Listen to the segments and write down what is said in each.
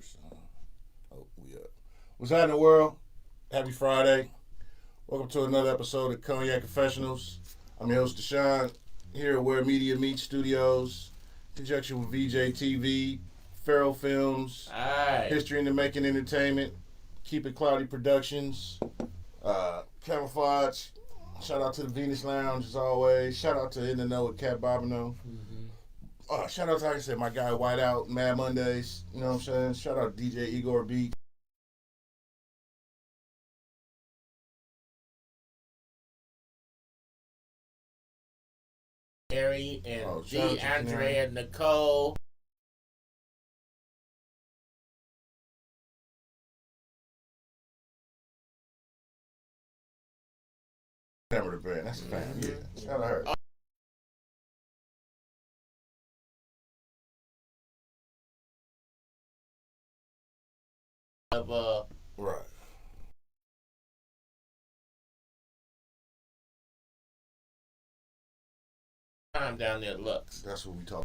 first. Oh, we up. What's happening, in the world? Happy Friday. Welcome to another episode of Cognac Confessionals. I'm your host, Deshaun, here at Where Media Meets Studios, in conjunction with VJ TV, Farrell Films, History in the Making Entertainment, Keep It Cloudy Productions, Camouflage. Shout out to the Venus Lounge as always. Shout out to In the Know with Cat Bobino. Shout out to, like I said, my guy Whiteout, Mad Mondays. You know what I'm saying? Shout out to DJ Igor B. Mary and DeAndre and Nicole. Hammer the Band. That's the fam. Yeah. Shout out to her. Right. Time down there at Lux. That's what we talk.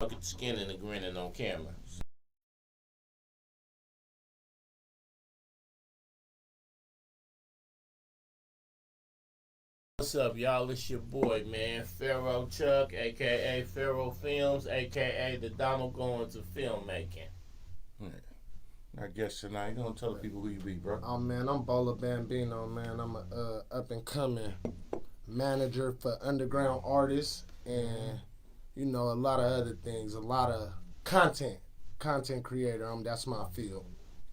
Look at the skin and the grinning on camera. What's up, y'all? It's your boy, man, Pharaoh Chuck, aka Pharaoh Films, aka the Donald Goins of filmmaking. Yeah. I guess tonight you gonna tell the people who you be, bro. Oh man, I'm Bola Bambino, man. I'm a up and coming manager for underground artists and a lot of other things, a lot of content creator. That's my field.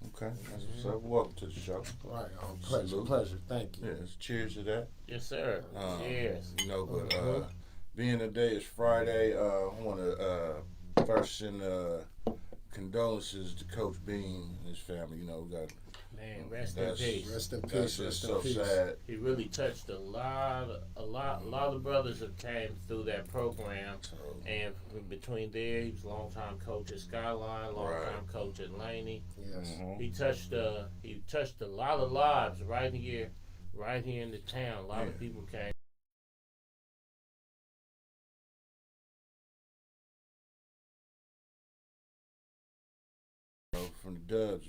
Okay, that's what's up. Welcome to the show. Right, pleasure. Thank you. Yes, cheers to that. Yes, sir. Cheers. Being today is Friday, I want to first send condolences to Coach Bean and his family. We got rest in peace. Rest in peace. That's just so sad. He really touched a lot of brothers that came through that program, and between there, he was a longtime coach at Skyline, longtime coach at Laney. Yes, he touched a lot of lives right here in the town. A lot of people came. From the Dubs,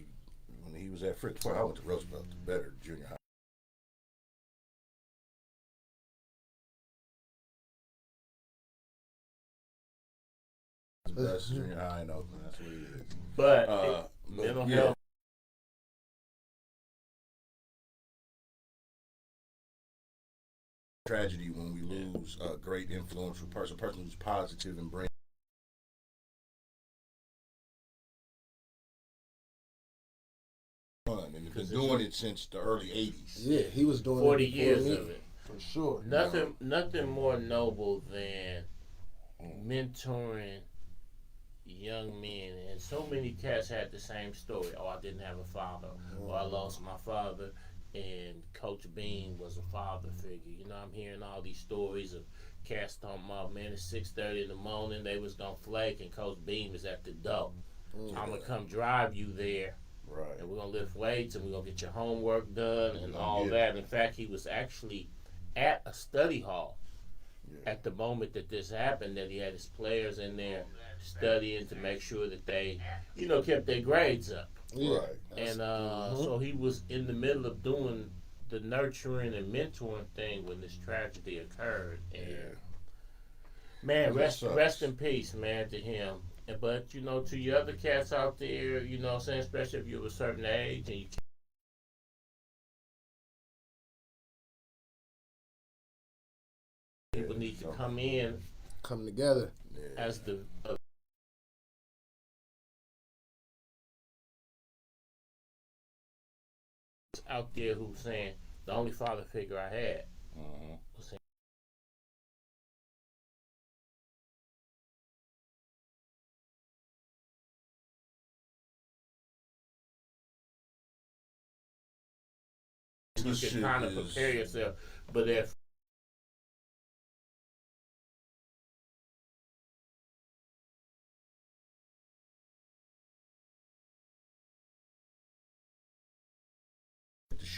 when he was at Fritz Park, I went to Roosevelt, better junior high. Best junior high in Oakland. That's what it is. But mental health. Tragedy when we lose a great influential person, a person who's positive and bring. And he's been doing it since the early '80s. Yeah, he was doing 40 it years me, of it. for sure. Nothing more noble than mentoring young men, and so many cats had the same story. Oh, I didn't have a father, or I lost my father, and Coach Bean was a father figure. I'm hearing all these stories of cats talking about, man, it's 6:30 in the morning, they was gonna flake, and Coach Bean was at the door. I'm gonna come drive you there. Right. And we're going to lift weights, and we're going to get your homework done and all that. In fact, he was actually at a study hall at the moment that this happened, that he had his players in there studying to make sure that they, kept their grades up. Yeah. Right. And so he was in the middle of doing the nurturing and mentoring thing when this tragedy occurred. And, man, rest in peace, man, to him. But, to your other cats out there, what I'm saying, especially if you're of a certain age and you people need to come together as the out there who's saying the only father figure I had was him. You can kind of prepare yourself, but if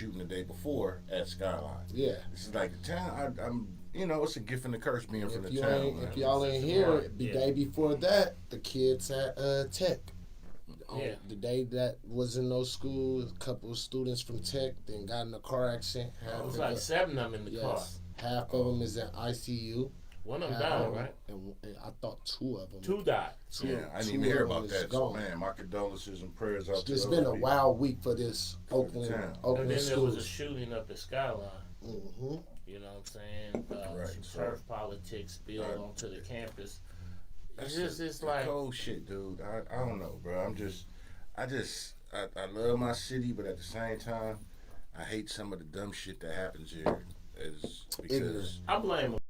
shooting the day before at Skyline. Yeah. This is like the town. I'm it's a gift and a curse being from the If you town. ain't, Man. if y'all ain't here, the day before that, the kids at Tech. Yeah. The day that was in those schools, a couple of students from Tech then got in a car accident. It was like 7 of them in the car. Half of them is in ICU. One of them died, right? And I thought 2 of them. 2 died. Yeah, I didn't even hear about that. So, man, my condolences and prayers out to It's those been a people. wild week for this Oakland And then schools. there was a shooting up at Skyline. Mm-hmm. You know what I'm saying? Some turf politics spilled onto the campus. It's like cold shit, dude. I don't know, bro. I love my city, but at the same time, I hate some of the dumb shit that happens here. Is because I blame them.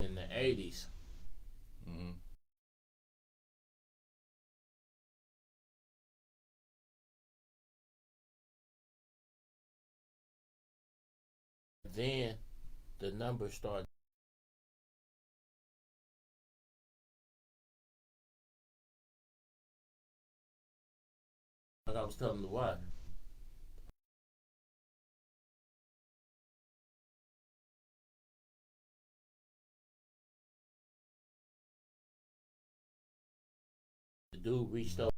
In the 80s. Mm-hmm. Then the numbers started. Like I was telling the wife. The dude reached over.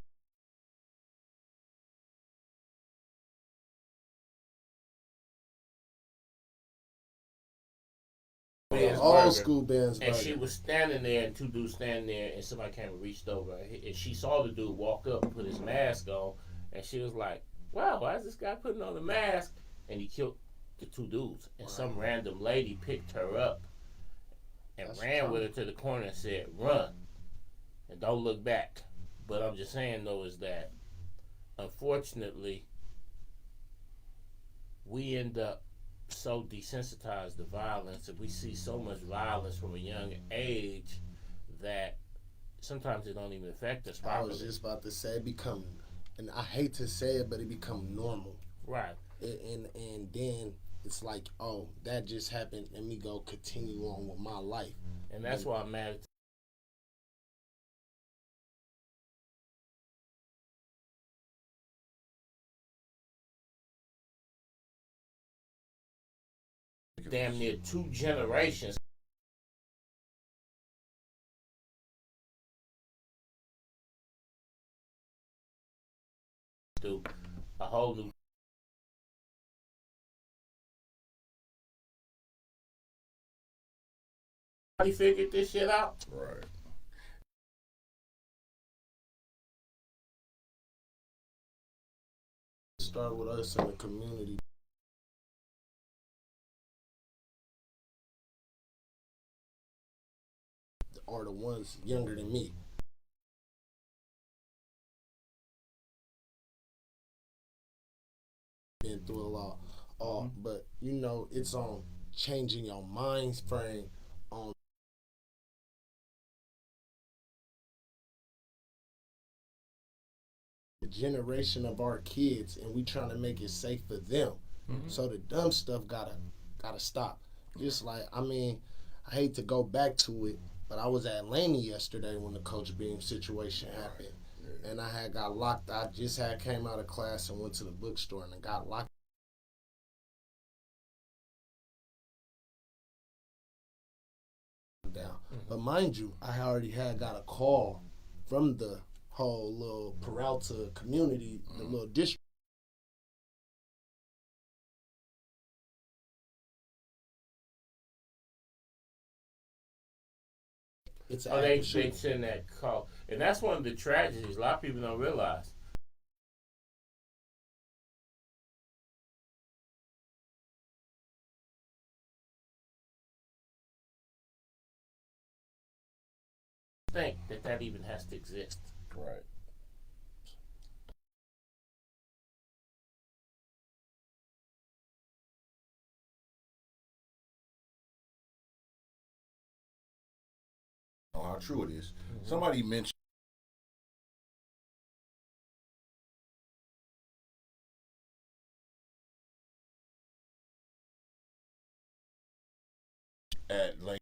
Old school bands. And she was standing there, and 2 dudes standing there, and somebody came and reached over, and she saw the dude walk up and put his mask on, and she was like, "Wow, why is this guy putting on a mask?" And he killed the 2 dudes, and some random lady picked her up and ran with her to the corner and said, "Run, and don't look back." But I'm just saying though is that, unfortunately, we end up so desensitized to violence, and we see so much violence from a young age that sometimes it don't even affect us properly. I was just about to say it become, and I hate to say it, but it become normal. Right. And then it's like, oh, that just happened. Let me go continue on with my life. And that's why I'm mad at damn near 2 generations through a whole new. He figured this shit out. Right. Start with us in the community. Are the ones younger than me. Been through a lot. But it's on changing your mind frame on the generation of our kids, and we trying to make it safe for them. Mm-hmm. So the dumb stuff gotta stop. Just like, I hate to go back to it, but I was at Laney yesterday when the Coach Beam situation happened. And I had got locked. I just came out of class and went to the bookstore and got locked down. But mind you, I already got a call from the whole little Peralta community, the little district. It's they send that call, and that's one of the tragedies. A lot of people don't realize. Think that even has to exist. Right. How true it is. Mm-hmm. Somebody mentioned at like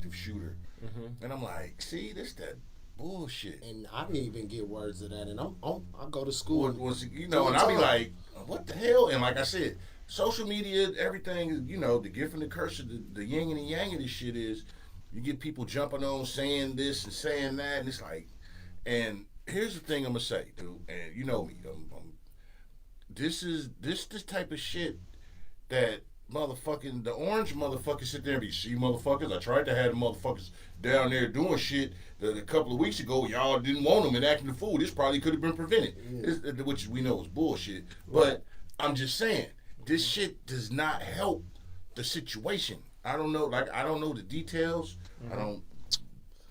active shooter. And I'm like, see, this that bullshit. And I didn't even get words of that. And I go to school. And I'll be like, what the hell? And like I said, social media, everything, the gift and the curse of the yin and the yang of this shit is you get people jumping on saying this and saying that, and it's like, and here's the thing I'm gonna say, dude, and you know me, this type of shit that motherfucking the orange motherfuckers sit there and be, see motherfuckers, I tried to have the motherfuckers down there doing shit that a couple of weeks ago y'all didn't want them and acting the fool. This probably could have been prevented, which we know is bullshit. But I'm just saying, this shit does not help the situation. I don't know the details. I don't.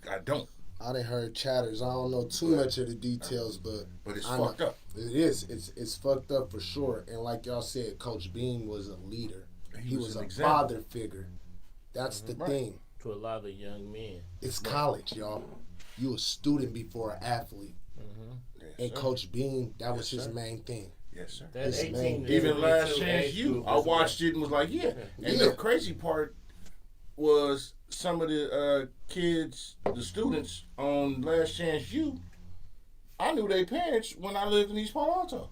I done heard chatters. I don't know too much of the details, but it's fucked up. It is. It's fucked up for sure. And like y'all said, Coach Beam was a leader. He was a father figure. That's the thing. To a lot of young men. It's college, y'all. You a student before an athlete. Yes, and sir. Coach Beam, that was his main thing. Yes, sir. His main, even Last Chance U, I watched it and was like, yeah. And the crazy part was some of the kids, the students on Last Chance U, I knew their parents when I lived in East Palo Alto.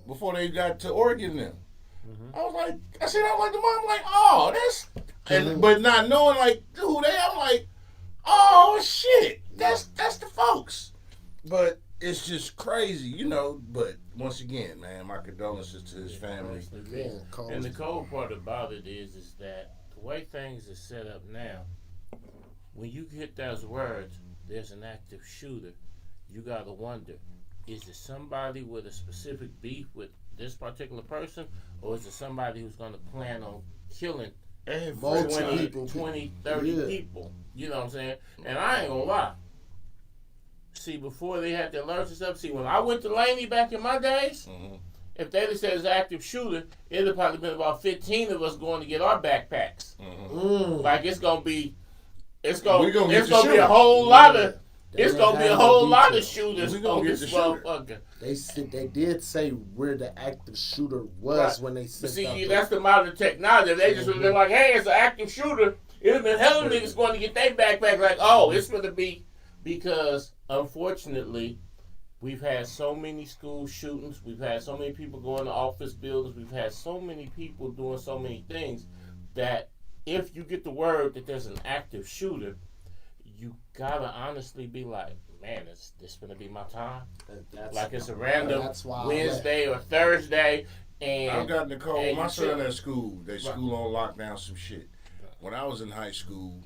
Before they got to Oregon now. I was like the mom, I'm like, oh, that's, but not knowing like who they, I'm like, oh shit, that's the folks. But it's just crazy, But once again, man, my condolences to his family. And the cold part about it is that the way things are set up now, when you get those words, there's an active shooter, you gotta wonder, is it somebody with a specific beef with this particular person, or is it somebody who's going to plan on killing 20, 30 people? You know what I'm saying? And I ain't going to lie. See, before they had their alerts and stuff, see, when I went to Laney back in my days, if they'd have said it's an active shooter, it'd have probably been about 15 of us going to get our backpacks. Like, it's going to be a whole lot of... It's gonna be a whole lot of shooters on this motherfucker. They did say where the active shooter was when they sent out. See, that's the modern technology. If they just would have been like, hey, it's an active shooter, it'd have been hella niggas going to get their backpack like, oh, it's gonna be, because unfortunately, we've had so many school shootings, we've had so many people going to office buildings, we've had so many people doing so many things that if you get the word that there's an active shooter, you gotta honestly be like, man, is this gonna be my time? Like it's a random Wednesday or Thursday, and I've got Nicole, my son at school. They school on lockdown some shit. When I was in high school,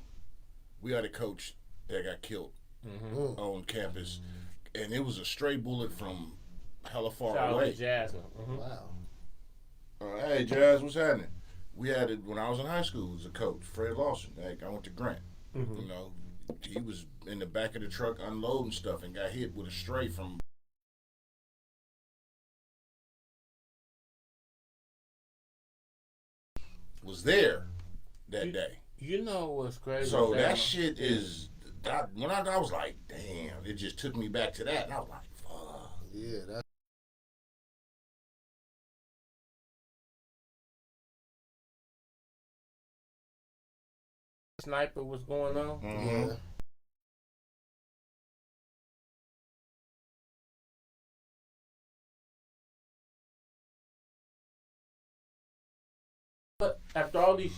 we had a coach that got killed on campus, and it was a stray bullet from hella far away. Jasmine. Wow. Hey, Jazz, what's happening? We had it when I was in high school. It was a coach, Fred Lawson. I went to Grant. He was in the back of the truck unloading stuff and got hit with a stray from. Was there that day. You know what's crazy? So that shit is. When I was like, damn, it just took me back to that, and I was like, fuck. Yeah, that's. Sniper was going on. Yeah. But after all these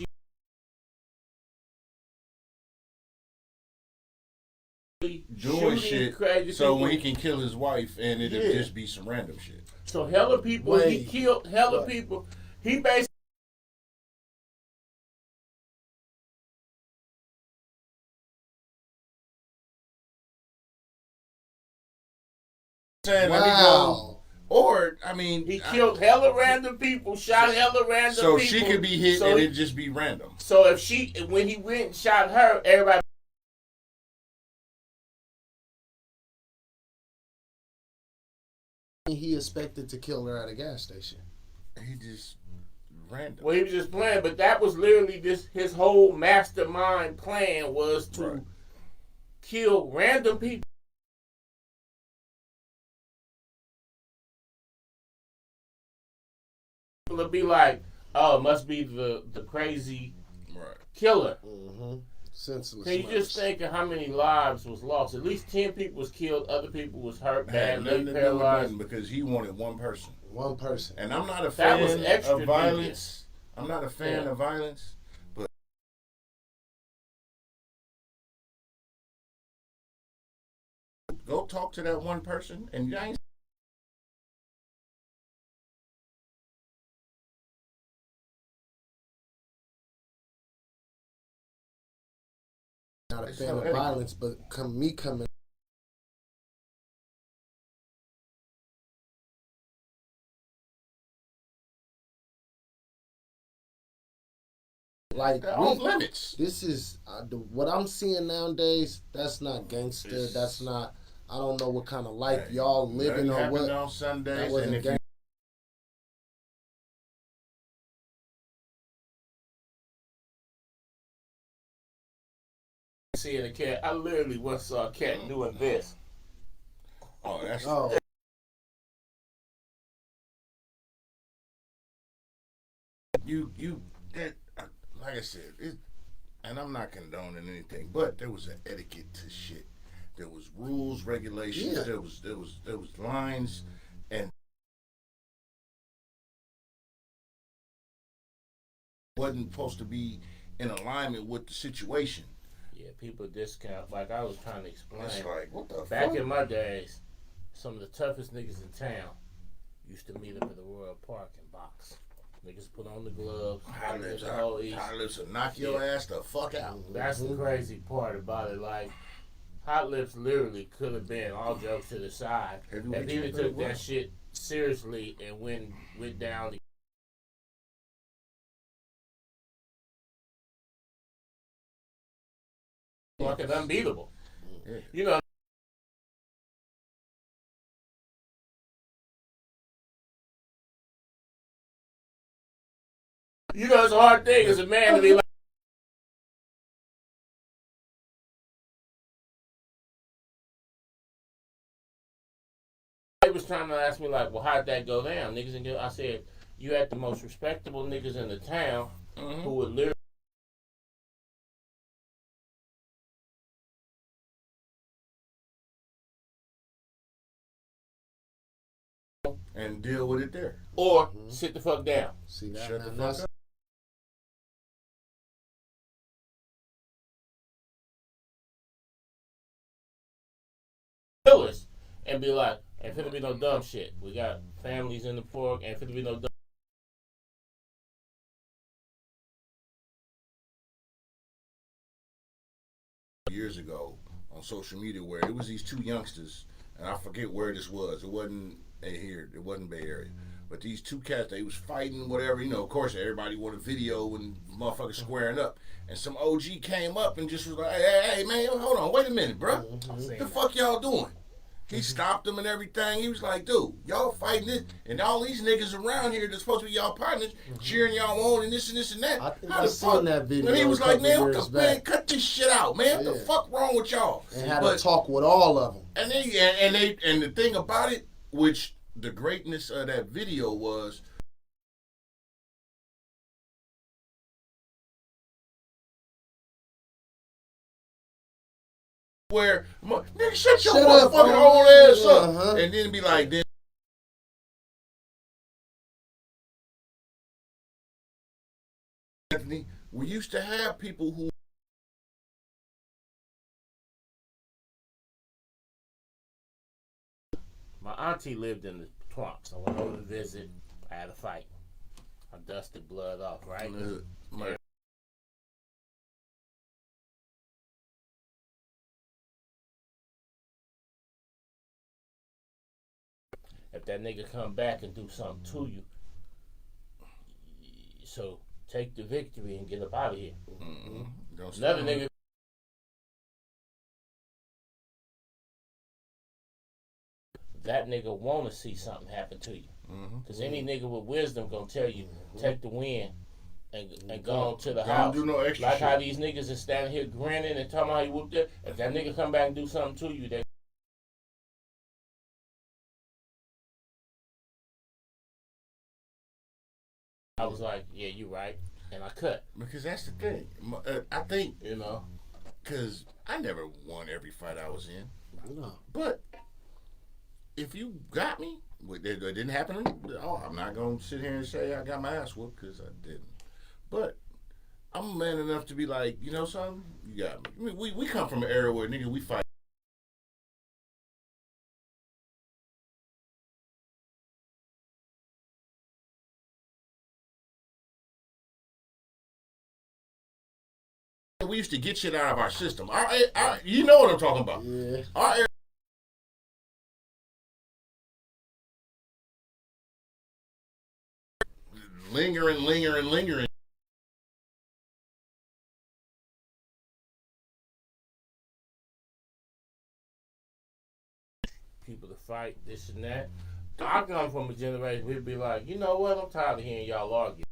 years, doing shit, crazy so people, when he can kill his wife and it'll just be some random shit. So hella people, he killed hella people. He basically. Wow. Or, I mean... He killed hella random people, shot hella random people. So she could be hit and it'd just be random. So when he went and shot her, everybody... He expected to kill her at a gas station. He just... random. Well, he was just playing, but that was literally his whole mastermind plan was to kill random people. It'll be like, oh, it must be the crazy killer. Senseless Can you murders. just think of how many lives was lost? At least 10 people was killed, other people was hurt, Had badly, nothing to do with paralyzed. nothing because he wanted one person. One person. And I'm not a That was fan extra of violence. devious. I'm not a fan Yeah. of violence, but go talk to that one person, and you ain't. Not a It's fan so of etiquette. violence, but coming. Like They're off limits. this is what I'm seeing nowadays. That's not gangster. That's not. I don't know what kind of life Hey, y'all living nothing or happened what. on That Sundays, wasn't and if you gang. Seeing a cat, I literally once saw a cat doing this. oh, that's Oh, you that like I said, and I'm not condoning anything, but there was an etiquette to shit. There was rules, regulations. Yeah. There was lines, and wasn't supposed to be in alignment with the situation. Yeah, people discount. Like I was trying to explain. It's like, what the Back fuck? in my days, some of the toughest niggas in town used to meet up at the Royal Park and box. Niggas put on the gloves, High lips, the whole east. high lips will knock your ass the fuck out. That's the crazy part about it. Like, Hot Lips literally could have been, all jokes to the side, Heavyweight if he champion, took what? that shit seriously and went down to fucking unbeatable. Yeah. You know, it's a hard thing as a man to be like. They was trying to ask me like, well, how'd that go down, niggas? And I said, you had the most respectable niggas in the town who would literally. And deal with it there. Or sit the fuck down. see that? Shut the man, fuck that's up. Killers and be like, ain't finna be no dumb shit. We got families in the park, ain't finna be no dumb. Years ago on social media where it was these two youngsters, and I forget where this was. It wasn't here. It wasn't Bay Area. But these two cats, they was fighting, whatever. You know, of course, everybody wanted video when motherfuckers squaring up. And some OG came up and just was like, hey, man, hold on, wait a minute, bro. The fuck y'all doing? He stopped them and everything. He was like, dude, y'all fighting this, and all these niggas around here that's supposed to be y'all partners, cheering y'all on and this and that. I think How I the seen fuck? that video And he was a like, couple man, what years the man, back. cut this shit out, man. What the Yeah. fuck wrong with y'all? And had a talk with all of them. And the thing about it, which the greatness of that video was, where nigga shut your Shut up, motherfucking oh, old ass up, uh-huh. and then be like, then Anthony, we used to have people who. My auntie lived in the Bronx. I went over to visit. I had a fight. I dusted blood off, right? My- If that nigga come back and do something to you, so take the victory and get up out of here. Don't Another stop. nigga. That nigga want to see something happen to you. Because any nigga with wisdom gonna tell you, take the win and go on to the Don't house. do no extra Like shit. how these niggas is standing here grinning and talking about how you whooped it. If that nigga come back and do something to you, they. I was like, yeah, you right. And I cut, Because that's the thing. I think you know. because I never won every fight I was in. No. But if you got me, it didn't happen to me. Oh, I'm not gonna sit here and say I got my ass whooped because I didn't. But I'm a man enough to be like, you know something? You got me. I mean, we come from an era where nigga we fight. We used to get shit out of our system. You know what I'm talking about. Yeah. Our era, lingering. People to fight, this and that. I come from a generation we'd be like, you know what? I'm tired of hearing y'all argue.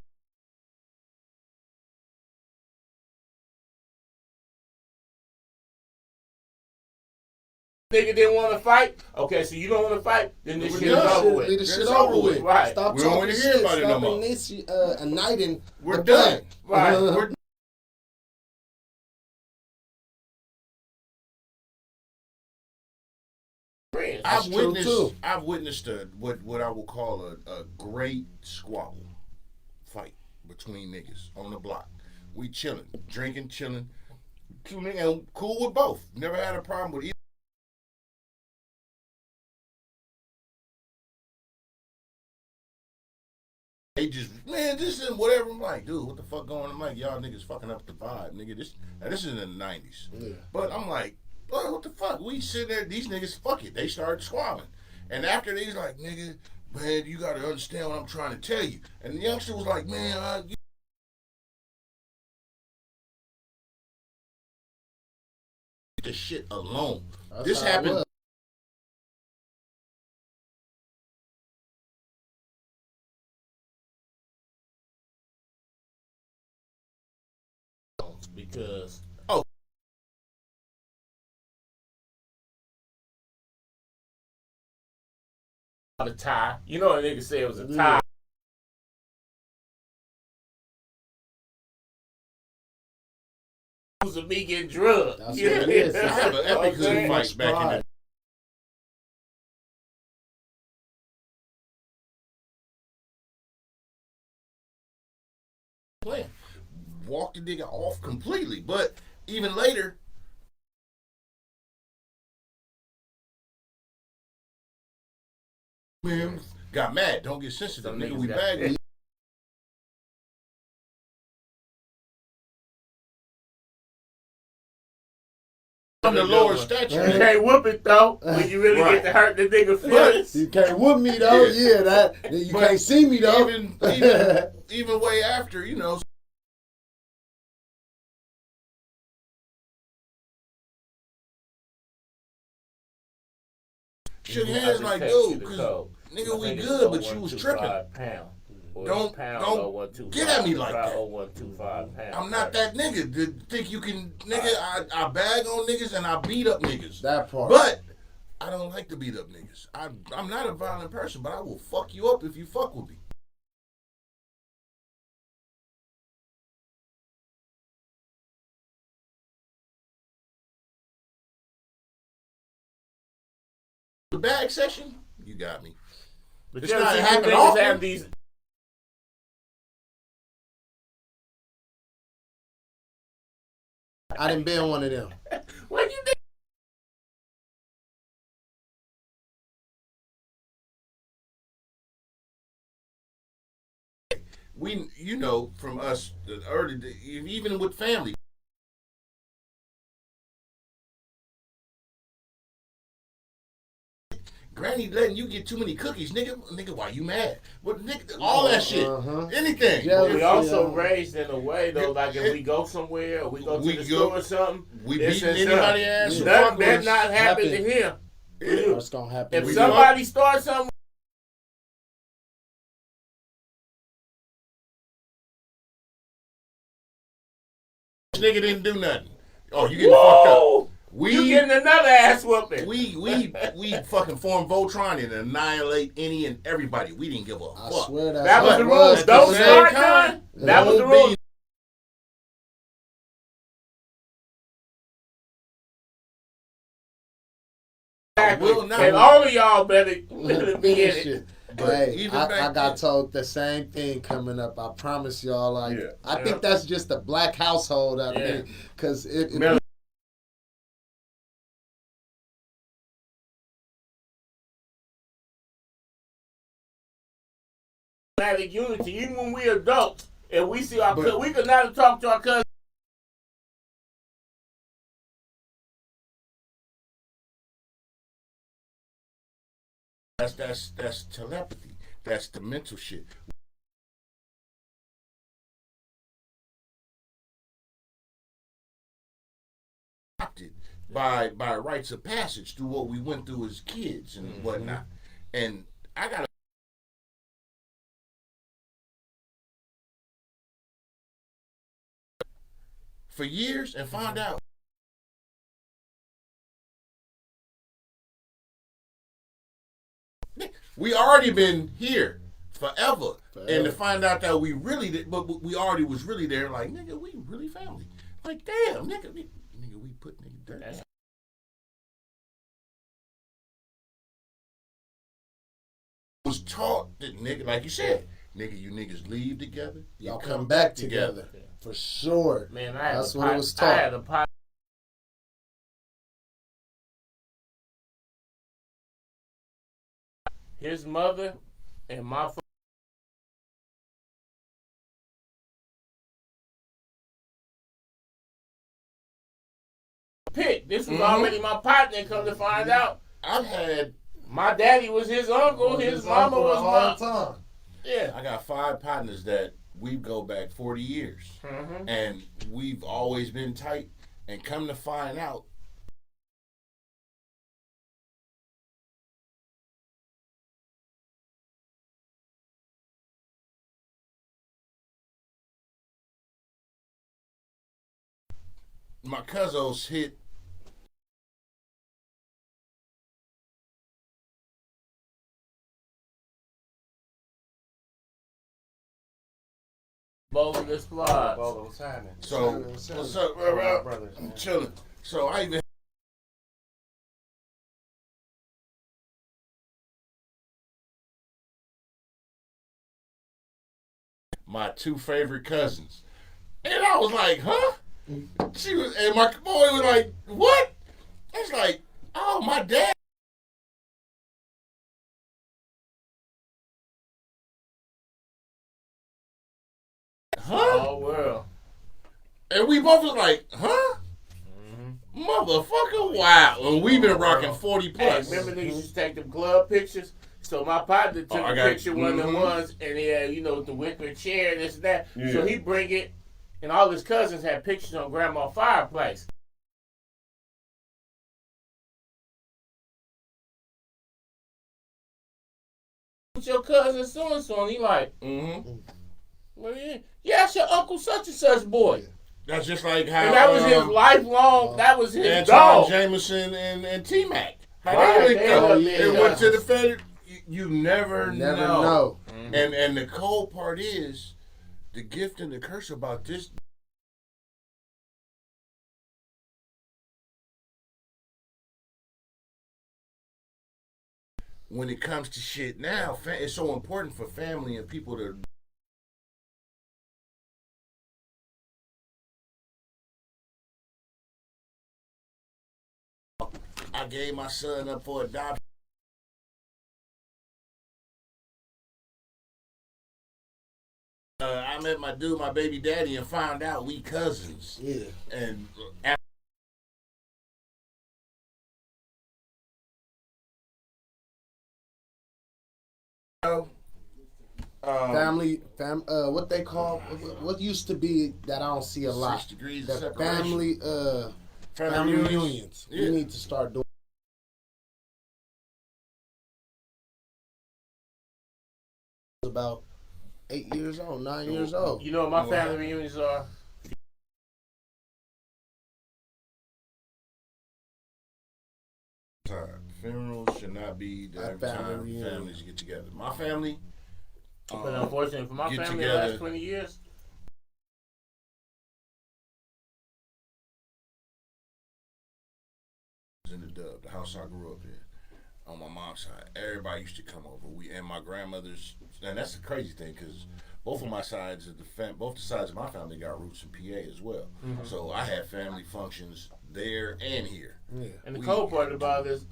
Nigga didn't want to fight. Okay, so you don't want to fight, then this shit is over with. Leave the shit over with. Right. Stop We don't talking want to hear shit. about it no Stop more. igniting We're the done. fight. Right. We're Friends. I've true, witnessed. too. I've witnessed what I will call a great squabble fight between niggas on the block. We chilling, drinking, chilling, and cool with both. Never had a problem with either. They just, man, this is whatever. I'm like, dude, what the fuck going on? I'm like, y'all niggas fucking up the vibe, nigga. This is in the 90s. Yeah. But I'm like, boy, what the fuck? We sitting there, these niggas, fuck it. They started squabbling. And after they's like, nigga, man, you gotta understand what I'm trying to tell you. And the youngster was like, man, you this shit alone. That's This how it happened. was. Because the tie. You know what a nigga said it was a tie. It was me getting drugged. That's You what know it is. what I'm I have an epic hood saying? fight back in the plan. Walk the nigga off completely. But even later, man, got mad. Don't get sensitive, Some nigga. niggas We got- bagged. On the lower stature. You can't whoop it though when you really Right. get to hurt the nigga feelings. You can't whoop me though. Yeah. Yeah, that you But can't see me though. Even way after, you know. Shook hands like, dude, cause nigga, we good, but you was tripping. Don't get at me like that. 0125 pounds. I'm not that nigga to think you can, nigga. I bag on niggas and I beat up niggas. That part. But I don't like to beat up niggas. I'm not a violent person, but I will fuck you up if you fuck with me. The bag session, you got me. But It's you not ever see happening niggas often. have these. I done been one of them. What you think? We, you know, from us, the early, even with family. Granny letting you get too many cookies, nigga. Why you mad? What, nigga? All that shit, anything. Yeah, We also raised in a way though, like if we go somewhere or we go to We the go- store or something, We it's beating in anybody something. ass. Yeah. who Nothing fuck with better us. not happen to Happen. him. Yeah. What's gonna happen? If We somebody starts something, This nigga didn't do nothing. Oh, you getting fucked up. whoa, you getting another ass whooping. We fucking form Voltron and annihilate any and everybody. We didn't give a I fuck. swear That was how the it rules. at the Don't same start time, none. That was the Don't rules. be exactly. will not. And all of y'all better be in it. Shit. But Hey, even I back got then- told the same thing coming up. I promise y'all. Like, Yeah. I think that's just a black household. I think because it Mel- Unity, even when we adults and we see our But- cousins, we could not talk to our cousins. That's telepathy. That's the mental shit. Adopted by rites of passage through what we went through as kids and whatnot. And I got for years and find out we already been here forever. And to find out that we really did, but we already was really there, like, nigga, we really family. Like, damn, nigga, we put nigga dirt. That's- Was taught that nigga, like you said, nigga, you niggas leave together, y'all come back together for sure. Man, I had That's a what it pot, was I taught. had a pot. His mother and my pick. This was already my partner. Come to find out, I've had, my daddy was his uncle. His mama was my. time. Yeah. I got 5 partners that we go back 40 years. Mm-hmm. And we've always been tight. And come to find out, my cousins hit Bogus squad. What's happening? So what's up, bro? Brothers, man. Chilling. So I even my 2 favorite cousins, and I was like, huh? She was, and my boy was like, what? It's like, oh, my dad. Huh? Oh world. And we both was like, huh? Motherfucker, wow. And we've been rocking 40 Hey, plus. remember niggas used to take them club pictures? So my partner took I a got- picture one of them ones, and he had, the wicker chair and this and that. So he bring it, and all his cousins had pictures on grandma's fireplace. What's your cousin so and so? And he like, well, yeah, it's your uncle such and such boy. That's just like how And that was his lifelong. That was his Antoine dog. Jameson and T-Mac. How Right, they they go. up They there. went to the Fed. You never know. And the cold part is the gift and the curse about this. When it comes to shit now, it's so important for family and people to. I gave my son up for adoption. I met my baby daddy, and found out we cousins. Yeah. And What they call what used to be that I don't see a lot. 6 degrees The of separation. family reunions. Yeah. We need to start doing. About 8 years old, 9 years old. You know what my family reunions are? Funerals should not be the A every family time reunion. families get together. My family, But unfortunately for my get family, the together. last 20 years, in the Dub, the house I grew up in. on my mom's side. Everybody used to come over. And my grandmother's, and that's the crazy thing because both of my sides of both the sides of my family got roots in PA as well. Mm-hmm. So I had family functions there and here. Yeah. And the cool part about this.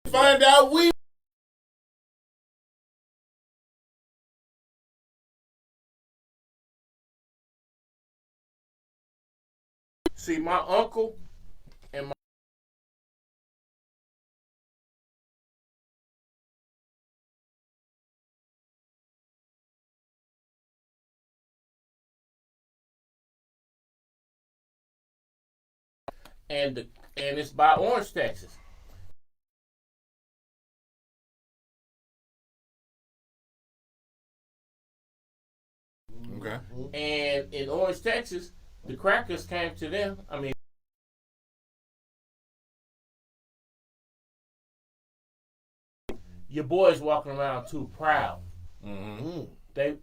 Find out we. See, my uncle and my and it's by Orange, Texas. Okay. And in Orange, Texas, the crackers came to them. I mean, your boys walking around too proud. Mm-hmm. They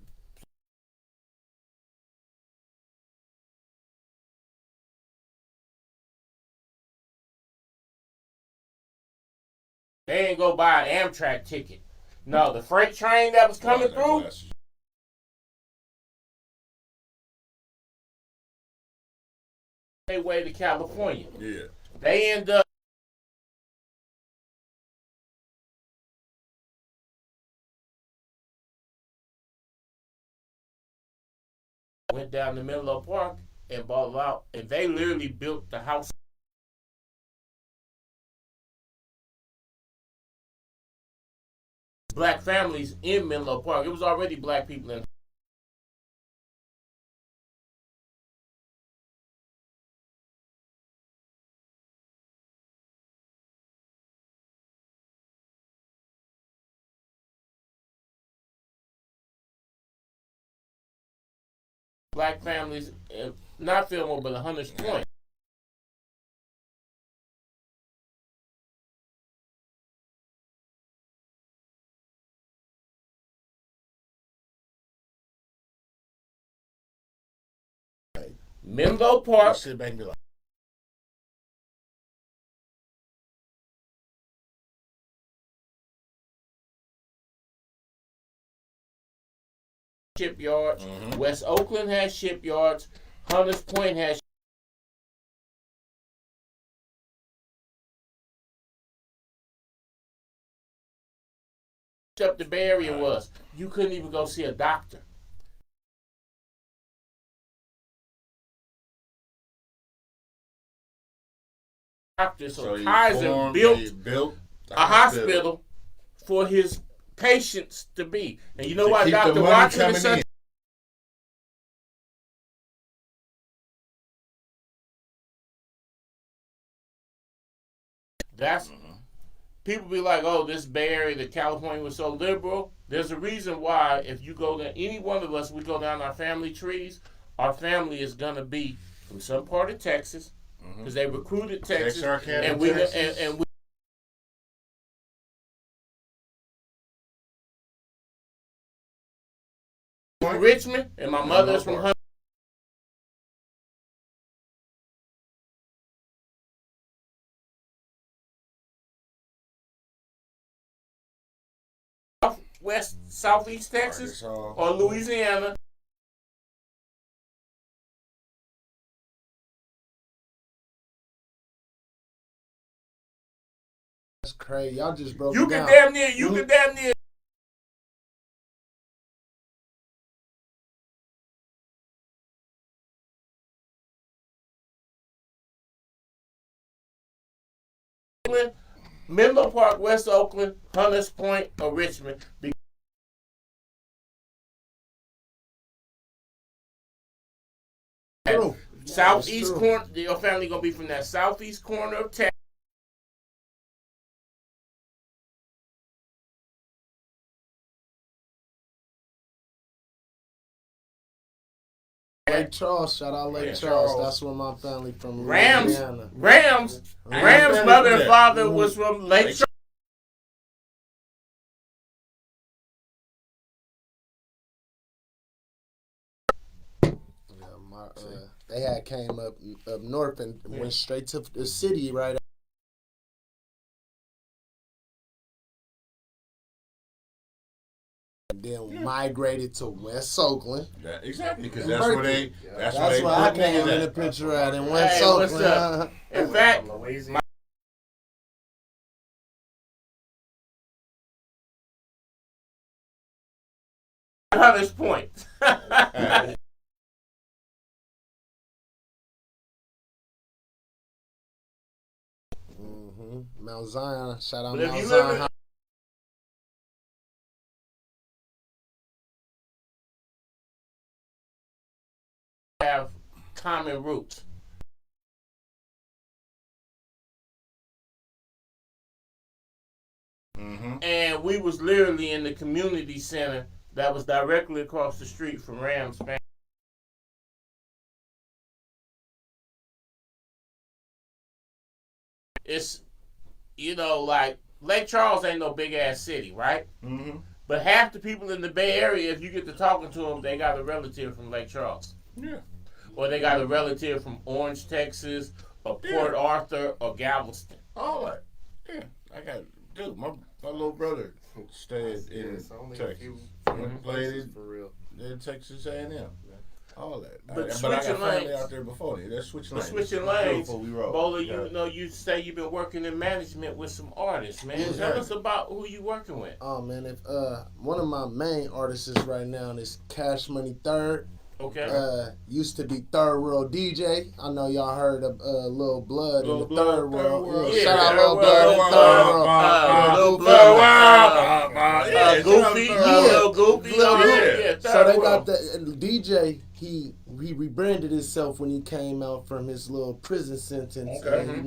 ain't go buy an Amtrak ticket. No, the freight train that was coming through. They way to California. Yeah. They end up went down the middle of the park and bought out, and they literally built the house. Black families in Menlo Park. It was already black people in. Black families, not Fillmore, but Hunters Point. Menlo Park. Sit back and be like, Shipyards. West Oakland has shipyards. Hunters Point has. Up the Bay Area was you couldn't even go see a doctor. So Kaiser built a hospital for his patients to be. And you know why Dr. Watson is such. That's people be like, oh, this Bay Area, the California was so liberal. There's a reason why if you go to any one of us, we go down our family trees, our family is gonna be from some part of Texas. Because they recruited Texas, and we Richmond, and my mother is from Hunter. Southeast Texas, or Louisiana. That's crazy. Y'all just broke You it can down. damn near. Menlo Park, West Oakland, Hunters Point, or Richmond. Southeast corner, your family gonna be from that southeast corner of Texas. Lake Charles, shout out Lake Charles. That's where my family from. Rams Louisiana. mother and father was from Lake Charles. They had came up north and went straight to the city right. And then migrated to West Oakland. Exactly, because And that's where Berkeley. they. That's where where I put came niggas in the at. picture at in West Hey, what's Oakland. up? In fact, Hunter's Point. Mount Zion, shout out But if Mount you Zion. live have common roots. And we was literally in the community center that was directly across the street from Rams Bank. It's, like Lake Charles ain't no big ass city, right? But half the people in the Bay Area, if you get to talking to them, they got a relative from Lake Charles. Yeah. Or they got a relative from Orange, Texas, or Port Arthur, or Galveston. All that. Yeah. I got, dude, my little brother stayed in Texas. Played for real. in Texas A&M. But All that. But I switching got family lanes. out there before me. They're switching But lanes. switching lanes, Before we roll. Bowler, Yeah. you say you've been working in management with some artists, man. Yeah. Tell us about who you working with. Oh man, if one of my main artists right now is Cash Money Third. Okay. Used to be Third World DJ. I know y'all heard of Lil Blood in the Lil Blood, Third World. Third World. Yeah, Yeah, shout out Third Lil Blood in World. Third World. Lil Blood. Goofy. Yeah. Lil Goofy. Lil Oh, Goofy. yeah. So they Third got World. the and the DJ. He rebranded himself when he came out from his little prison sentence. Okay. And,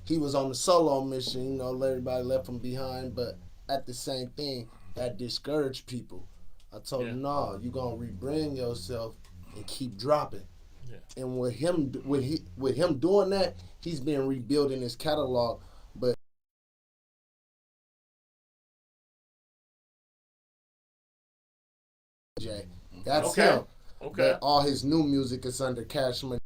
he was on the solo mission. Everybody left him behind. But at the same thing, that discouraged people. I told him, no, you gonna rebrand yourself and keep dropping. Yeah. And with him doing that, he's been rebuilding his catalog. But Jay, that's Okay. him. Okay. But all his new music is under Cash Money.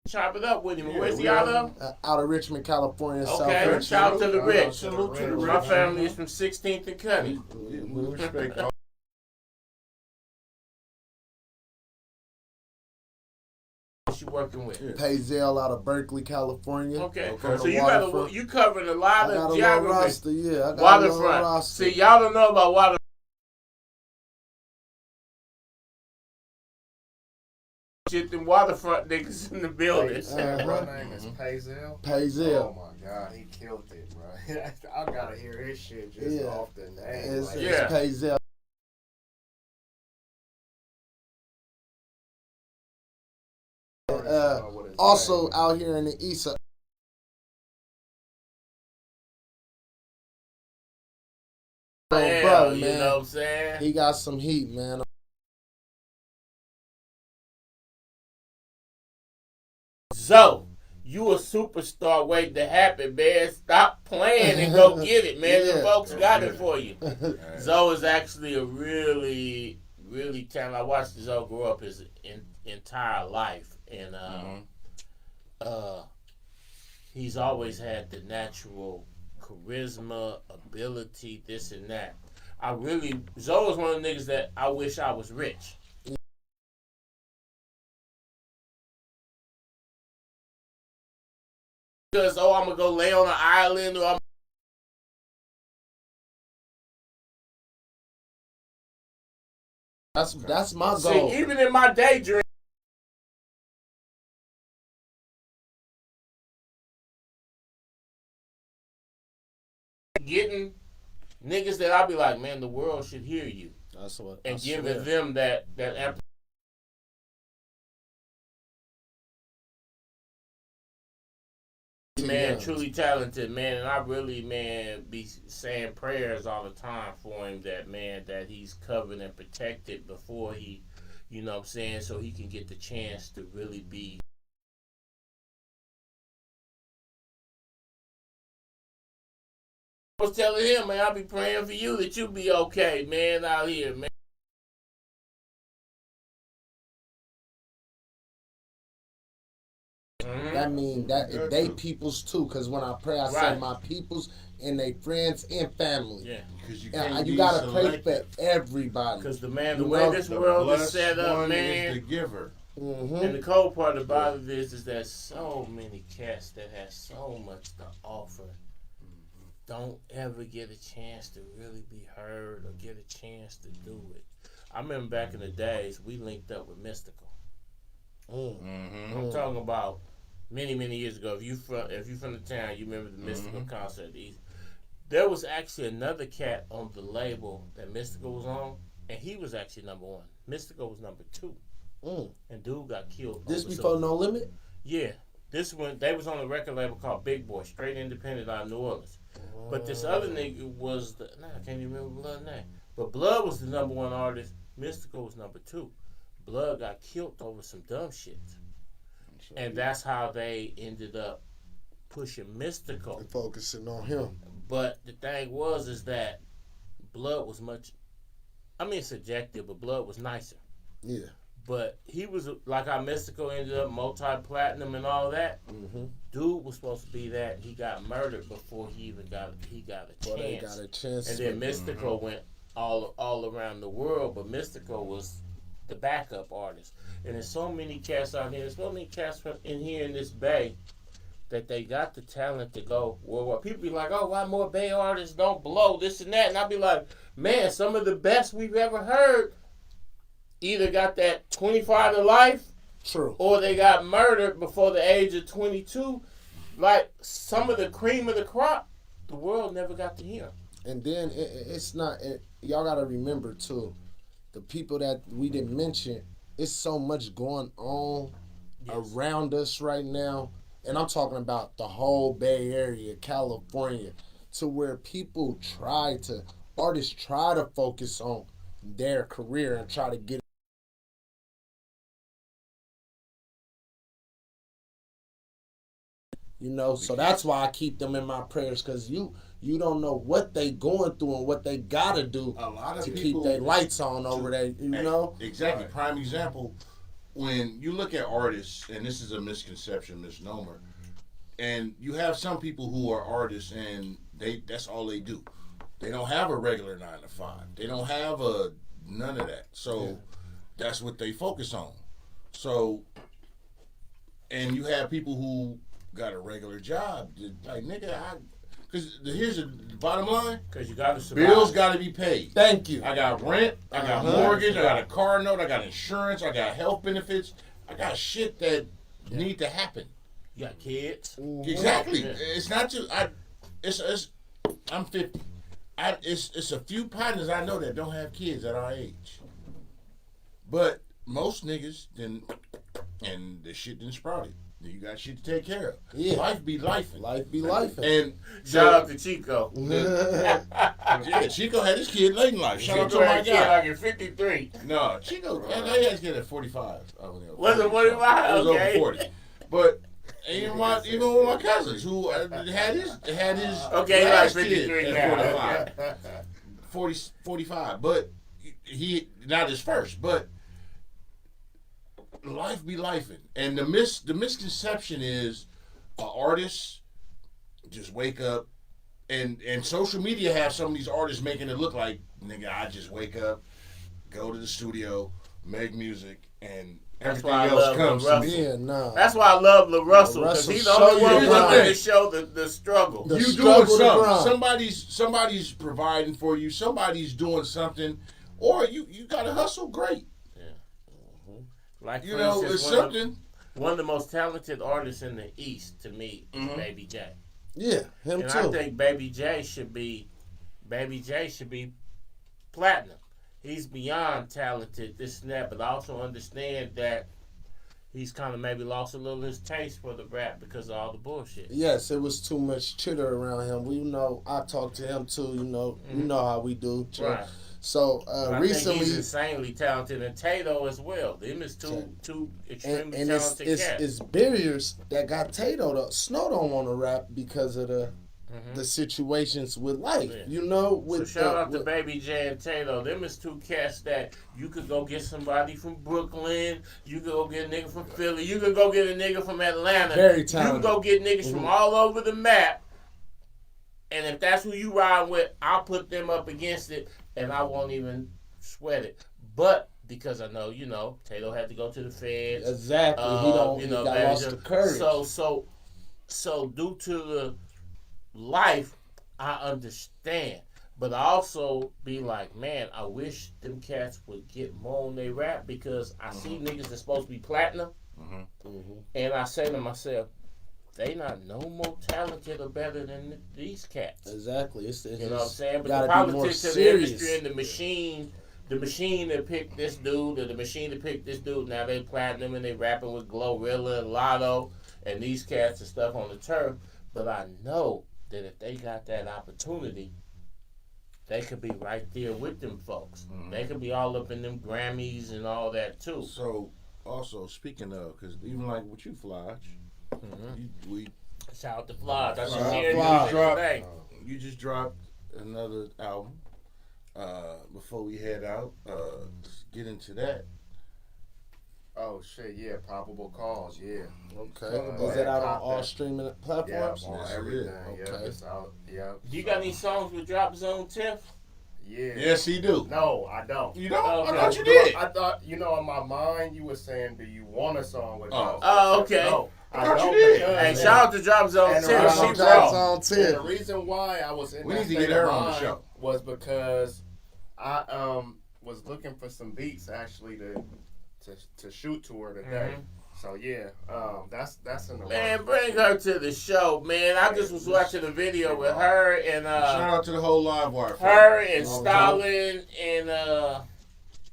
Chop it up with him. Yeah, Where's he we out are. of? Out of Richmond, California. South Okay. Richmond. Shout out to the rich. Salute to the rich. My family is from 16th and Cunny. We respect all. What you working with? Yeah. Payzell out of Berkeley, California. Okay. Okay. So you Waterfront. you covering a I lot got a of little geography. roster, yeah. I got a little Waterfront. roster. See, y'all don't know about waterfront. Shit, them waterfront niggas in the building. My name is Payzell. Payzell. Oh my god, he killed it, bro. I gotta hear his shit just Yeah. off the name. It's, like, Yeah. it's Payzell. I already know what his Also name is. out here in the east. Damn, Bro, you man. know what I'm saying? He got some heat, man. So, you a superstar waiting to happen, man. Stop playing and go get it, man. The Yeah. folks got it for you. Right. Zoe is actually a really, really talented. I watched Zoe grow up his entire life, and he's always had the natural charisma, ability, this and that. Zoe is one of the niggas that I wish I was rich. Because, I'm going to go lay on an island, or That's my goal. see, even in my daydream, getting niggas that I'll be like, man, the world should hear you. That's what. And I giving swear. them that amplitude. Man, Yeah. truly talented, man, and I really, man, be saying prayers all the time for him that he's covered and protected before he, you know what I'm saying, so he can get the chance to really be I was telling him, man, I'll be praying for you that you be okay, man, out here, man. That mean that if they peoples too, because when I pray, I say my peoples and they friends and family. Yeah. Because you gotta pray for everybody. Because the way this world is set up, man. Is the giver. Mm-hmm. And the cold part about it is that so many cats that have so much to offer don't ever get a chance to really be heard or get a chance to do it. I remember back in the days, we linked up with Mystical. I'm talking about many years ago. If you from the town, you remember the Mystical concert. There was actually another cat on the label that Mystical was on, and he was actually number 1. Mystical was number 2. And dude got killed. This before No Limit? Yeah. This one, they was on a record label called Big Boy, straight independent out of New Orleans. But this other nigga was I can't even remember Blood's name. But Blood was the number 1 artist. Mystical was number 2. Blood got killed over some dumb shit. And that's how they ended up pushing Mystical. And focusing on him. But the thing is that Blood was much, it's subjective, but Blood was nicer. Yeah. But he was, like how Mystical ended up multi-platinum and all that. Dude was supposed to be that. He got murdered before he even got a chance. And then Mystical went all around the world, but Mystical was the backup artist. And there's so many cats out here. There's so many cats in here in this Bay that they got the talent to go worldwide. People be like, oh, why more Bay artists don't blow, this and that? And I be like, man, some of the best we've ever heard either got that 25 to life, true, or they got murdered before the age of 22. Like, some of the cream of the crop, the world never got to hear. And then it's not, y'all got to remember, too, the people that we didn't mention, it's so much going on around us right now. And I'm talking about the whole Bay Area, California, to where artists try to focus on their career and try to get so that's why I keep them in my prayers, because you don't know what they going through and what they gotta do to keep their lights on over there, Exactly. Right. Prime example, when you look at artists, and this is a misnomer, and you have some people who are artists and that's all they do. They don't have a regular 9 to 5. They don't have none of that. So that's what they focus on. So, and you have people who got a regular job. Like, nigga, because here's the bottom line. Because you got to survive. Bills got to be paid. Thank you. I got rent. I got mortgage. I got a car note. I got insurance. I got health benefits. I got shit that need to happen. You got kids. Exactly. Yeah. It's not just I'm 50. It's a few partners I know that don't have kids at our age. But most niggas and the shit didn't sprout it. You got shit to take care of. Yeah. Life be lifing. Life be lifing. And shout out to Chico. Chico had his kid late in life. Shout out to my guy. Like at 53. No, Chico had his kid at 45. Was it 45? It was over 40. But even with my cousins who had his last like 53 kid at 45. 45. But he not his first, but life be lifing. And the misconception is artists just wake up and social media have some of these artists making it look like, nigga, I just wake up, go to the studio, make music, and everything else comes to me. Yeah, no. That's why I love LaRussell, because he's the only one willing to show the struggle. You doing something. Somebody's providing for you. Somebody's doing something. Or you got to hustle great. Yeah. Like, for instance, it's something. One of the most talented artists in the East, to me, is Baby J. Yeah, him and too. I think Baby J should be platinum. He's beyond talented, this and that, but I also understand that he's kind of maybe lost a little his taste for the rap because of all the bullshit. Yes, it was too much chitter around him. I talked to him too. You know how we do. Right. So recently, I think he's insanely talented, and Tato as well. Them is two extremely talented cats. It's barriers that got Tato. Snow don't want to rap because of the the situations with life. Yeah. You know, with so shout out to Baby J and Tato. Them is two cats that you could go get somebody from Brooklyn. You could go get a nigga from Philly. You could go get a nigga from Atlanta. Very You talented. could go get niggas from all over the map. And if that's who you ride with, I'll put them up against it, and I won't even sweat it. But because I know, Tato had to go to the feds. Exactly. He got lost the courage. So due to the life, I understand. But I also be like, man, I wish them cats would get more on their rap because I see niggas that's supposed to be platinum. And I say to myself, they not no more talented or better than these cats. Exactly. It's you know what I'm saying? But the politics of the industry and the machine that picked this dude or the machine that picked this dude, now they platinum and they rapping with Glorilla and Lotto and these cats and stuff on the turf. But I know that if they got that opportunity, they could be right there with them folks. They could be all up in them Grammys and all that too. So, also, speaking of, because even like with you, Flodge, shout out to Flodge. I just Flodge. hear You just dropped another album. Before we head out, let's get into that. Oh shit, yeah, Probable Cause, yeah. Okay. Is it out on all streaming platforms? Yeah, on Yes, everything. Okay. Yeah, it's out. Yeah. You got any songs with Drop Zone Tiff? Yeah. Yes, he do. No, I don't. You don't? Okay. I thought you did. I thought, in my mind, you were saying, do you want a song with Oh. Oh, okay. No, I thought you did. Hey, shout out to Drop Zone And Tiff. Drop She Zone raw. And the reason why I was in We that need to state get her of on the mind show. was because I was looking for some beats actually to shoot to her today. So yeah, that's in the Man, works. bring her to the show, man. I just was watching a video with her and Shout out to the whole live wire. her and Stalin and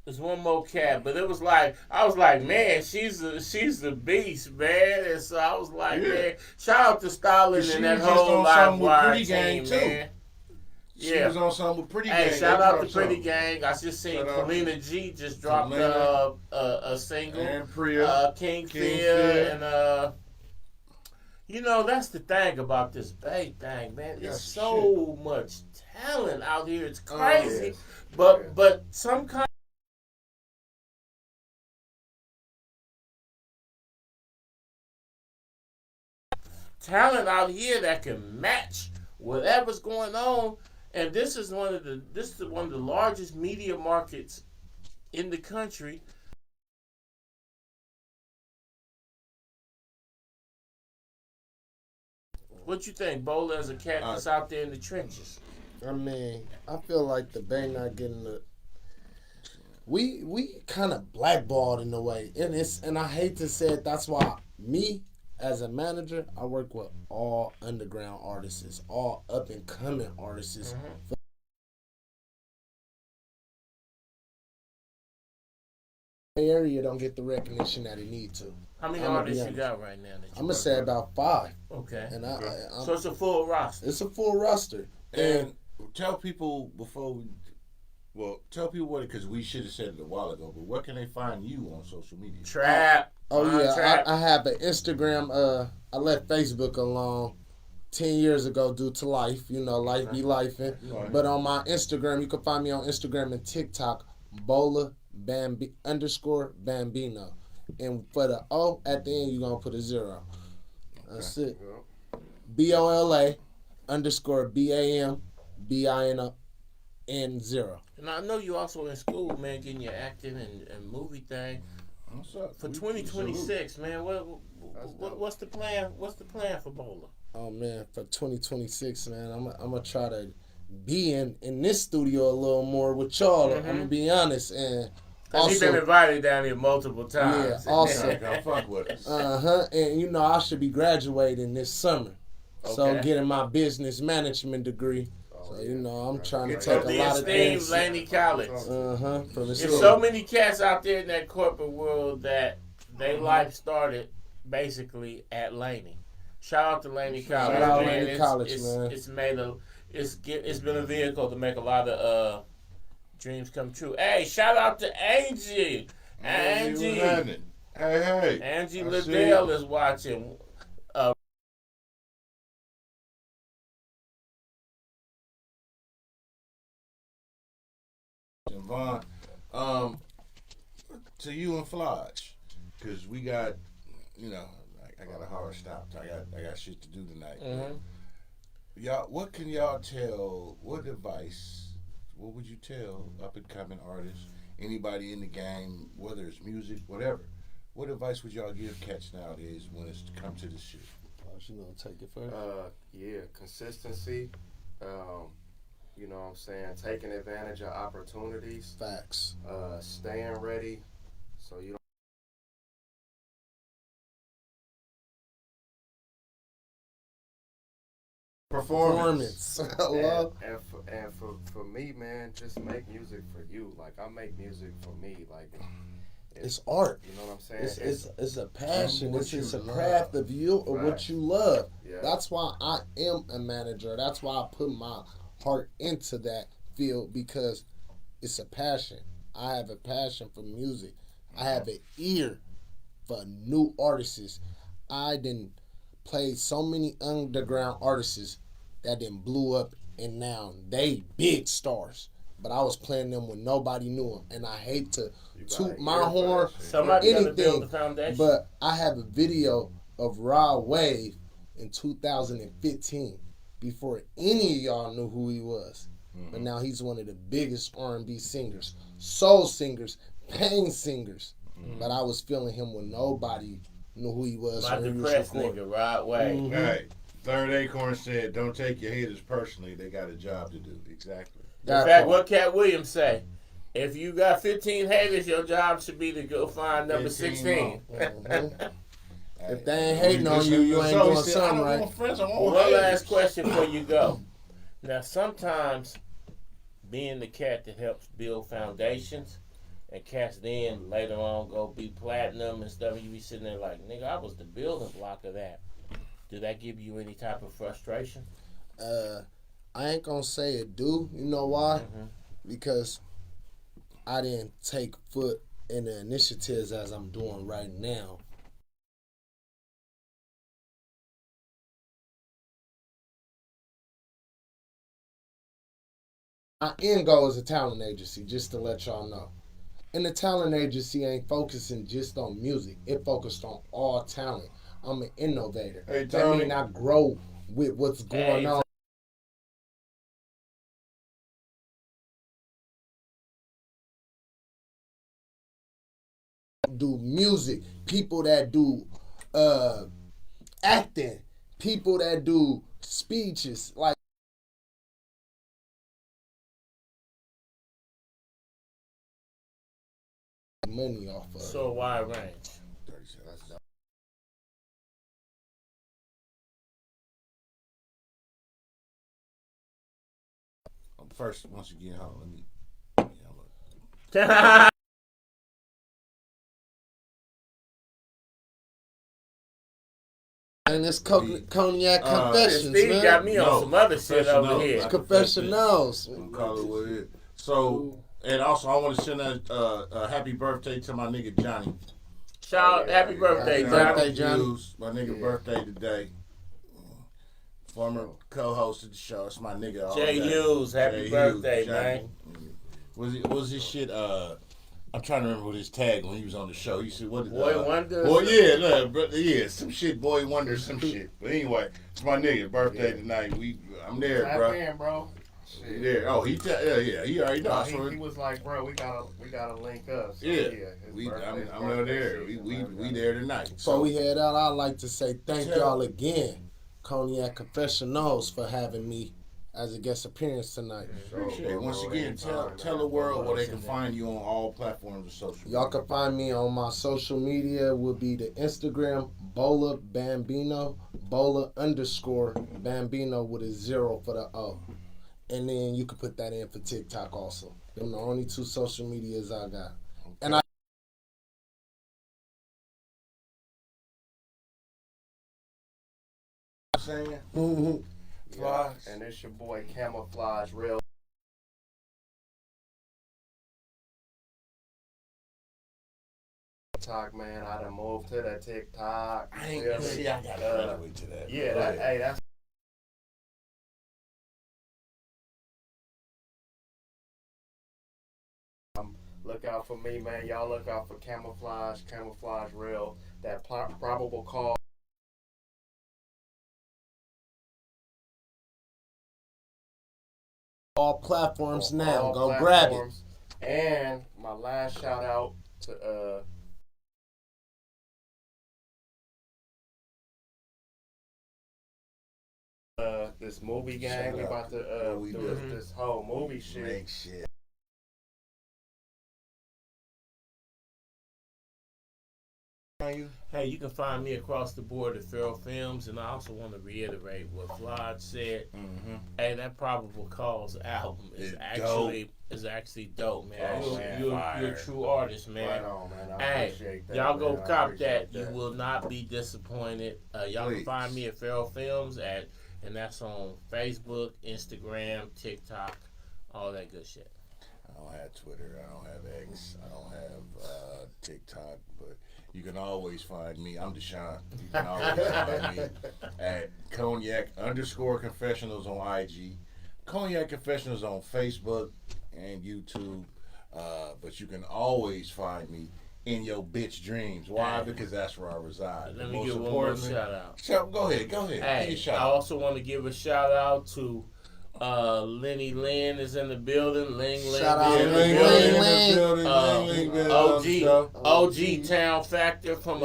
there's one more cat, but it was like I was like, man, she's the beast, man. And so I was like, man, shout out to Stalin She and that was just whole on live something with wire Pretty Gang, team, too. man. She was on something with Pretty Gang. Hey, shout They out to dropped Pretty something. Gang. I just seen Shout out Kalina G just dropped Kalina. a single. And Priya. King King Fear Fear. and that's the thing about this Bay thing, man. That's It's so much talent out here. It's crazy. yes. But some kind talent out here that can match whatever's going on. And this is one of the largest media markets in the country. What you think, Bola, as a cat that's out there in the trenches? I mean, I feel like the Bay not getting the. We kind of blackballed in a way, and I hate to say it. That's why me as a manager, I work with all underground artists, all up and coming artists. Area don't get the recognition that it need to. How many I'ma artists be you got right now? I'm gonna say about 5, Okay. and So it's a full roster. it's a full roster. And tell people before we, tell people what, because we should have said it a while ago, but where can they find you on social media? Trap. Yeah, I have an Instagram. I left Facebook alone 10 years ago due to life. Life be lifing. Right. But on my Instagram, you can find me on Instagram and TikTok, Bola _ Bambino. And for the O at the end, you're going to put a 0. That's it. BOLA _ BAMBINO 0. And I know you also in school, man, getting your acting and movie thing. What's up? For 2026, man, what's the plan? What's the plan for Bola? Oh man, for 2026, man, I'm gonna try to be in this studio a little more with y'all. I'm gonna be honest, and Cause he's been invited down here multiple times. Yeah, also. Come fuck with us. and I should be graduating this summer, so Okay. getting my business management degree. So I'm trying to Get take From a the lot of esteemed things. Laney College. From the There's so many cats out there in that corporate world that their life started basically at Laney. Shout out to Laney College. Shout out man. Laney College, man. It's been a vehicle to make a lot of dreams come true. Hey, shout out to Angie. Angie. Hey. Angie I see Liddell is watching. and Vaughn. To you and Flodge, because we got, I got a hard stop. I got shit to do tonight. Mm-hmm. Y'all, what can y'all tell? What advice? What would you tell up and coming artists? Anybody in the game, whether it's music, whatever. What advice would y'all give cats nowadays when it's come to this shit? You gonna take it first? Yeah, consistency. You know what I'm saying? Taking advantage of opportunities. Facts. Staying ready. So you don't. Performance. Hello. And for me, man, just make music for you. Like I make music for me. Like It's art. You know what I'm saying? It's a passion. What It's you a love. craft of you or what you love. Yeah. That's why I am a manager. That's why I put my heart into that field because it's a passion. I have a passion for music. I have an ear for new artists. I didn't play so many underground artists that then blew up and now they big stars. But I was playing them when nobody knew them. And I hate to toot my horn Somebody got to build the anything, foundation. but I have a video of Rod Wave in 2015 before any of y'all knew who he was. Mm-hmm. But now he's one of the biggest R&B singers, soul singers, pain singers. Mm-hmm. But I was feeling him when nobody knew who he was. My when he was depressed recording. nigga, Rod Wave. Mhm. Hey, Third Acorn said, "Don't take your haters personally. They got a job to do." Exactly. In fact, what Cat Williams say? If you got 15 haters, your job should be to go find number 16. Mhm. If they ain't hating on you, you ain't doing something right. One last question before you go. Now, sometimes being the cat that helps build foundations, and cats then later on go be platinum and stuff, and you be sitting there like, nigga, I was the building block of that. Did that give you any type of frustration? I ain't gonna say it do. You know why? Mm-hmm. Because I didn't take foot in the initiatives as I'm doing right now. My end goal is a talent agency, just to let y'all know. And the talent agency ain't focusing just on music. It focused on all talent. I'm an innovator. Hey, That Tony. mean I grow with what's going on. Do music, people that do acting, people that do speeches, like money off of. So a wide range. 30 seconds. First, once again, hold on, let me look. And it's Cognac Confessionals, Steve man. got me on some other shit over here. It's Confessionals. I'm call it what it is. So, and also, I want to send a happy birthday to my nigga Johnny. Shout, happy birthday, Happy Johnny. birthday, Johnny. Hughes, my nigga birthday today. Former co-host of the show. It's my nigga. all Jay day. Hughes, happy Jay birthday, Hughes, man. Was his shit? I'm trying to remember what his tag when he was on the show. He said, "What? Boy Wonder? Boy, yeah, yeah, some shit. Boy Wonder, some shit." But anyway, it's my nigga birthday tonight. I'm there, Tap bro. in, bro. He there. Oh, he he already knows. He was like, bro, we gotta link up. So, Yeah, his birthday- I'm over there. We there tonight. So we head out. I'd like to say thank Tell- y'all again, Cognac Confessionals, for having me as a guest appearance tonight. Appreciate it. Once again, tell the world where they can find you on all platforms of social media. Y'all can find me on my social media. Will be the Instagram Bola Bambino, Bola_Bambino with a 0 for the O. And then you can put that in for TikTok also. Them the only 2 social medias I got. And I saying? Yeah, and it's your boy Camouflage Real. TikTok, man, I done moved to the TikTok. I ain't Feel me? see. I gotta graduate to that. Yeah, Go ahead. that's look out for me, man. Y'all look out for Camouflage Real, that probable cause. All platforms now. All Go platforms. Grab it. And my last shout out to this movie gang. We about to do this whole movie shit. Make shit. Hey, you can find me across the board at Feral Films, and I also want to reiterate what Vlad said. Mm-hmm. Hey, that Probable Cause album is actually dope, man. Oh, man, You're a true artist, man. Right on, man. I Hey, appreciate that. y'all go man. cop that. You will not be disappointed. Y'all can find me at Feral Films and that's on Facebook, Instagram, TikTok, all that good shit. I don't have Twitter. I don't have X. I don't have TikTok. But you can always find me. I'm Deshaun. You can always find me at Cognac_Confessionals on IG, Cognac Confessionals on Facebook and YouTube. But you can always find me in your bitch dreams. Why? Because that's where I reside. Let me give one more shout out. Go ahead. Hey, I also want to give a shout out to Lenny Lynn is in the building. Ling Shout out in the building. OG Town Factor from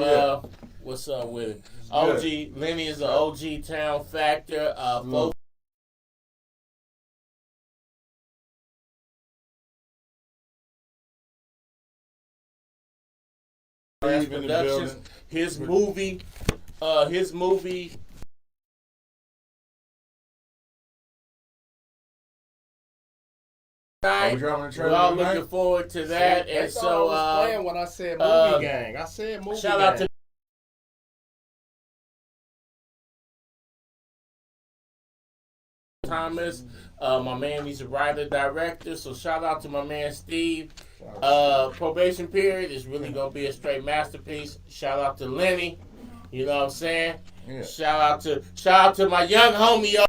what's up with it? OG Lenny is an OG Town Factor. Productions. His movie. We're all looking forward to that. See, and so, I was playing when I said movie gang. I said movie shout gang. out to Thomas, my man. He's a writer director. So shout out to my man Steve. Probation period is really gonna be a straight masterpiece. Shout out to Lenny. You know what I'm saying? Yeah. Shout out to my young homie.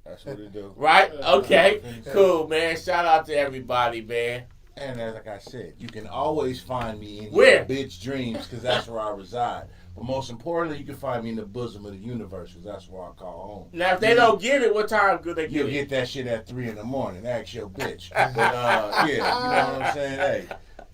That's what it do. Right? Okay. Cool, man. Shout out to everybody, man. And as like I said, you can always find me in Where? your bitch dreams because that's where I reside. But most importantly, you can find me in the bosom of the universe because that's where I call home. Now, if they don't get it, what time could they get You'll it? get that shit at 3 a.m. Ask your bitch. But yeah, you know what I'm saying? Hey,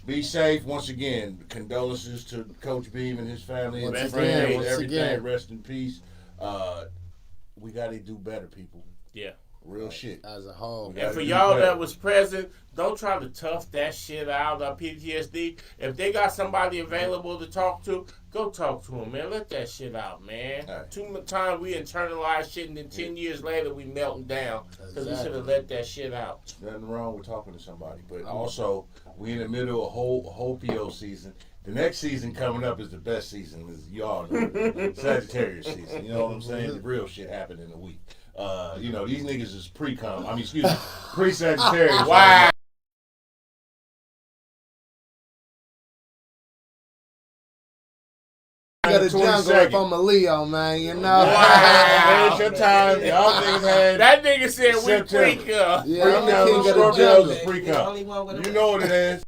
be safe. Once again, condolences to Coach Beam and his family and Once friends. again. Everything. Rest in peace. We got to do better, people. Yeah. Real shit. As a whole. And for y'all that was present, don't try to tough that shit out on PTSD. If they got somebody available to talk to, go talk to them, man. Let that shit out, man. Right. Too much time we internalize shit, and then 10 years later we melting down because we should have let that shit out. Nothing wrong with talking to somebody. But also, we in the middle of Hopio season. The next season coming up is the best season, as y'all know. Sagittarius season. You know what I'm saying? The real shit happened in a week. You know, these niggas is pre-Sagittarius. Wow. Got a jungle if I'm a Leo, man, you know? Wow. It's your time. Y'all niggas had That nigga said we September. pre-cum. Yeah, I'm the king of the Scorpios jungle. is pre-cum. You know what it is.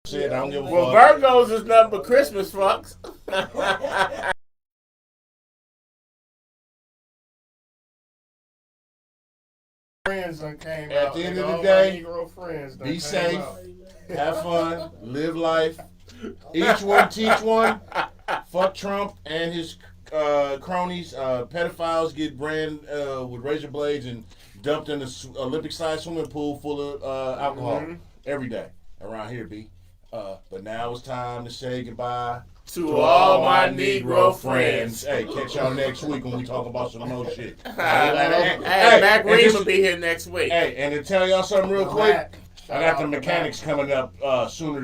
Shit, I don't give a Well, fuck. Virgos is nothing but Christmas fucks. Friends done came At out. the end Nigga, of the all day, my Negro friends done Be came safe, out. have fun, live life. Each one teach one. Fuck Trump and his cronies. Pedophiles get brand with razor blades and dumped in the Olympic-sized swimming pool full of alcohol every day around here, B. But now it's time to say goodbye To all my Negro friends. Hey, catch y'all next week when we talk about some more shit. Hey, Mac and Reed this will is- be here next week. Hey, and to tell y'all something real quick, Mac. I got the mechanics coming up sooner than